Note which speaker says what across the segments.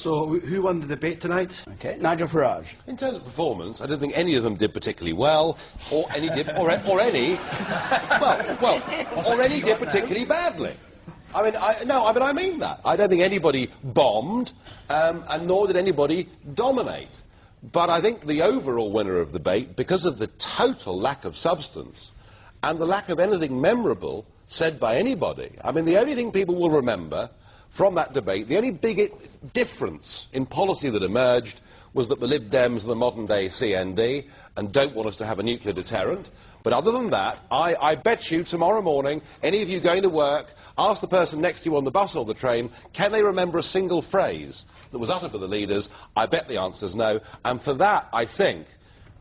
Speaker 1: So, who won the debate tonight?
Speaker 2: Okay, Nigel Farage.
Speaker 3: In terms of performance, I don't think any of them did particularly well, or any did, or any did particularly badly. I mean that. I don't think anybody bombed, and nor did anybody dominate. But I think the overall winner of the debate, because of the total lack of substance and the lack of anything memorable said by anybody. I mean, the only thing people will remember from that debate, the only big difference in policy that emerged was that the Lib Dems are the modern-day CND and don't want us to have a nuclear deterrent. But other than that, I bet you tomorrow morning, any of you going to work, ask the person next to you on the bus or the train, can they remember a single phrase that was uttered by the leaders? I bet the answer is no. And for that, I think,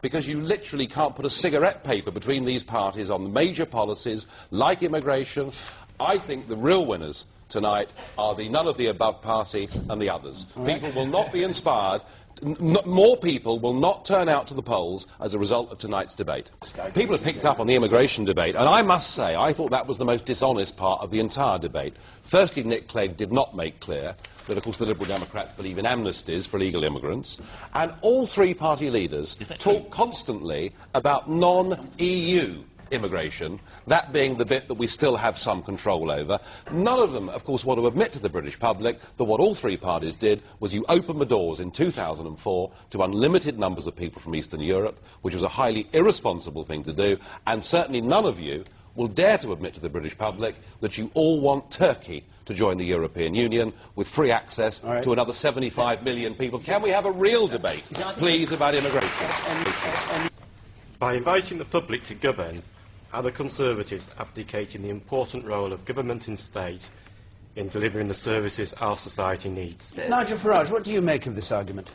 Speaker 3: because you literally can't put a cigarette paper between these parties on the major policies like immigration, I think the real winners tonight are the none-of-the-above party and the others. Right. People will not be inspired. More people will not turn out to the polls as a result of tonight's debate. People have picked up on the immigration debate, and I must say, I thought that was the most dishonest part of the entire debate. Firstly, Nick Clegg did not make clear that, of course, the Liberal Democrats believe in amnesties for illegal immigrants, and all three party leaders talk constantly about non-EU immigration, that being the bit that we still have some control over. None of them, of course, want to admit to the British public that what all three parties did was you opened the doors in 2004 to unlimited numbers of people from Eastern Europe, which was a highly irresponsible thing to do, and certainly none of you will dare to admit to the British public that you all want Turkey to join the European Union with free access to another 75 million people. Can we have a real debate, please, about immigration?
Speaker 4: By inviting the public to govern, are the Conservatives abdicating the important role of government and state in delivering the services our society needs?
Speaker 2: Nigel Farage, what do you make of this argument?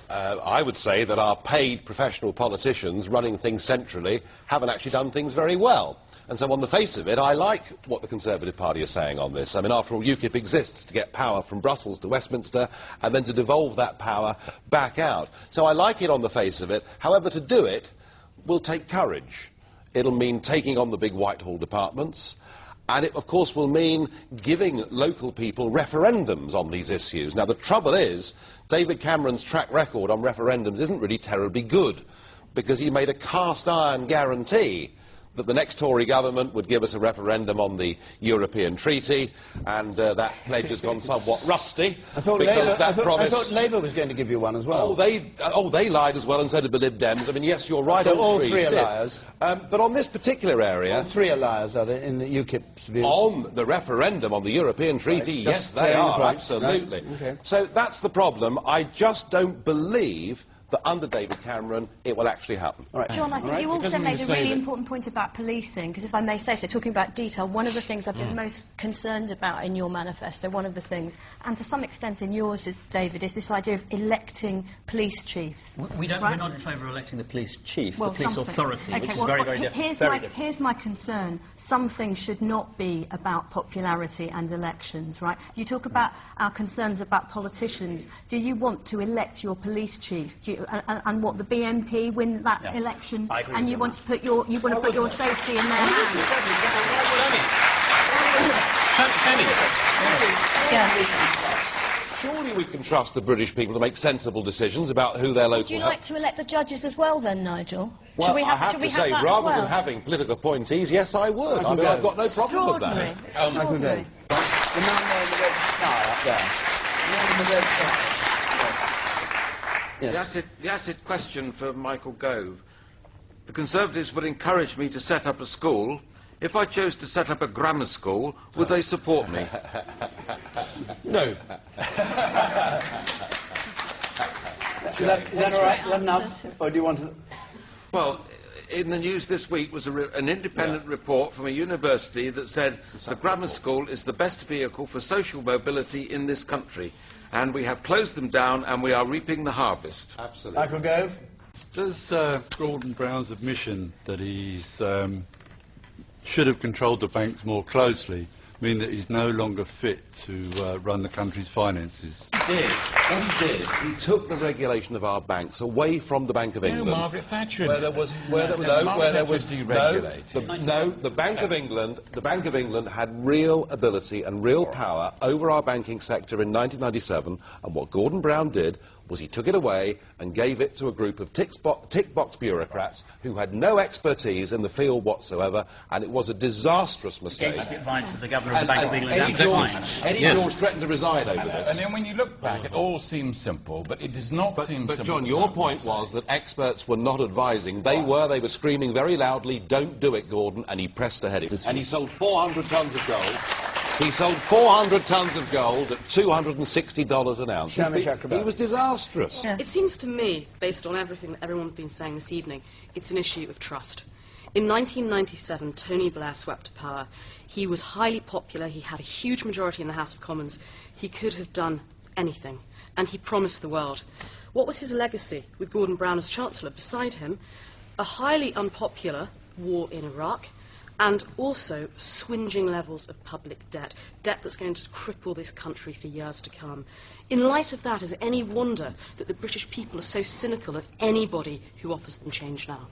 Speaker 3: I would say that our paid professional politicians running things centrally haven't actually done things very well. And so on the face of it, I like what the Conservative Party is saying on this. I mean, after all, UKIP exists to get power from Brussels to Westminster and then to devolve that power back out. So I like it on the face of it. However, to do it will take courage. It'll mean taking on the big Whitehall departments, and it, of course, will mean giving local people referendums on these issues. Now, the trouble is, David Cameron's track record on referendums isn't really terribly good, because he made a cast-iron guarantee that the next Tory government would give us a referendum on the European Treaty, and that pledge has gone somewhat rusty.
Speaker 2: I thought Labour was going to give you one as well.
Speaker 3: They lied as well, and so did the Lib Dems. I mean, yes, you're right.
Speaker 2: So all three are liars.
Speaker 3: But on this particular area,
Speaker 2: all three are liars, are they, in the UKIP's view?
Speaker 3: On the referendum on the European Treaty, yes, they are, absolutely.
Speaker 2: Right. Okay.
Speaker 3: So that's the problem. I just don't believe that under David Cameron it will actually happen.
Speaker 2: Right.
Speaker 5: John, I think you also made a really important point about policing, because if I may say so, talking about detail, one of the things I've been most concerned about in your manifesto, one of the things, and to some extent in yours, David, is this idea of electing police chiefs.
Speaker 6: We're not in favour of electing the police chief, the police authority, which is very different.
Speaker 5: Here's my concern. Something should not be about popularity and elections, right? You talk about our concerns about politicians. Do you want to elect your police chief? Do you, and what, the BNP win that election, and you want to put your safety in their hands?
Speaker 3: Surely we can trust the British people to make sensible decisions about who their local...
Speaker 5: Would you like to elect the judges as well, then, Nigel?
Speaker 3: Well, I have to say, rather than having political appointees, yes, I would. I mean, I've got no problem with that.
Speaker 5: Extraordinary.
Speaker 2: The man there in the red tie up there. The man in the red tie. Yes.
Speaker 7: The acid question for Michael Gove. The Conservatives would encourage me to set up a school. If I chose to set up a grammar school, would they support me?
Speaker 3: No.
Speaker 2: Is that all right? Enough? Or do you want to...
Speaker 7: Well, in the news this week was an independent report from a university that said the grammar school is the best vehicle for social mobility in this country. And we have closed them down, and we are reaping the harvest.
Speaker 3: Absolutely.
Speaker 2: Michael Gove?
Speaker 8: Does Gordon Brown's admission that he's should have controlled the banks more closely mean that he's no longer fit to run the country's finances?
Speaker 3: He did. What he did, he took the regulation of our banks away from the Bank of England.
Speaker 9: Margaret Thatcher.
Speaker 3: The Bank of England had real ability and real power over our banking sector in 1997, and what Gordon Brown did was he took it away and gave it to a group of tick-box bureaucrats who had no expertise in the field whatsoever, and it was a disastrous mistake.
Speaker 6: Against the advice of the Governor of the Bank of England.
Speaker 3: Eddie George threatened to preside over this.
Speaker 9: And then when you look back, it all seems simple, but it does not seem simple.
Speaker 3: But John, your point was that experts were not advising. They were screaming very loudly, "Don't do it, Gordon," and he pressed ahead. And he sold 400 tons of gold. He sold 400 tons of gold at $260 an ounce. He was disastrous.
Speaker 10: Yeah. It seems to me, based on everything that everyone's been saying this evening, it's an issue of trust. In 1997, Tony Blair swept to power. He was highly popular. He had a huge majority in the House of Commons. He could have done anything, and he promised the world. What was his legacy with Gordon Brown as Chancellor? Beside him, a highly unpopular war in Iraq, and also swinging levels of public debt that's going to cripple this country for years to come. In light of that, is it any wonder that the British people are so cynical of anybody who offers them change now?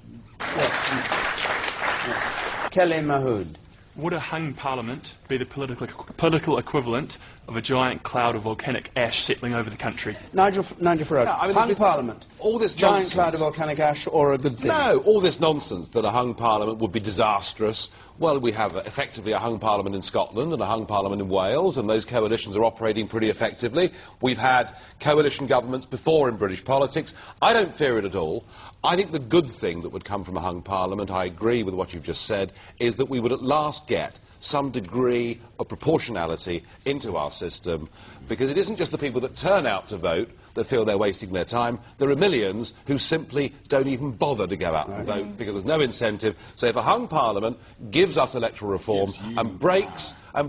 Speaker 2: Kelly Mahood.
Speaker 11: Would a hung parliament be the political equivalent of a giant cloud of volcanic ash settling over the country?
Speaker 2: Nigel Farage.
Speaker 3: No, I mean,
Speaker 2: hung parliament.
Speaker 3: All this
Speaker 2: giant
Speaker 3: nonsense.
Speaker 2: Cloud of volcanic ash, or a good thing?
Speaker 3: No, all this nonsense that a hung parliament would be disastrous. Well, we have effectively a hung parliament in Scotland and a hung parliament in Wales, and those coalitions are operating pretty effectively. We've had coalition governments before in British politics. I don't fear it at all. I think the good thing that would come from a hung parliament, I agree with what you've just said, is that we would at last get some degree of proportionality into our system, because it isn't just the people that turn out to vote that feel they're wasting their time. There are millions who simply don't even bother to go out and vote because there's no incentive. So if a hung parliament gives us electoral reform and breaks...
Speaker 6: gives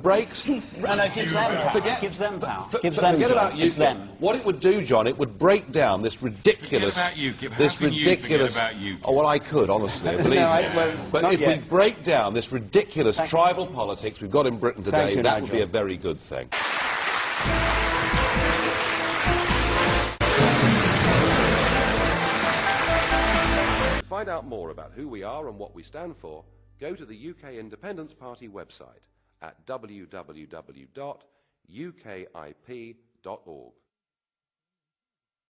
Speaker 6: them power.
Speaker 3: Forget about UKIP. What it would do, John, it would break down this ridiculous...
Speaker 9: Forget about UKIP. How can you forget about UKIP?
Speaker 3: Oh, well, I could, honestly, believe me. But if we break down this ridiculous tribal politics we've got in Britain today, that would be a very good thing. To find out more about who we are and what we stand for, go to the UK Independence Party website at www.ukip.org.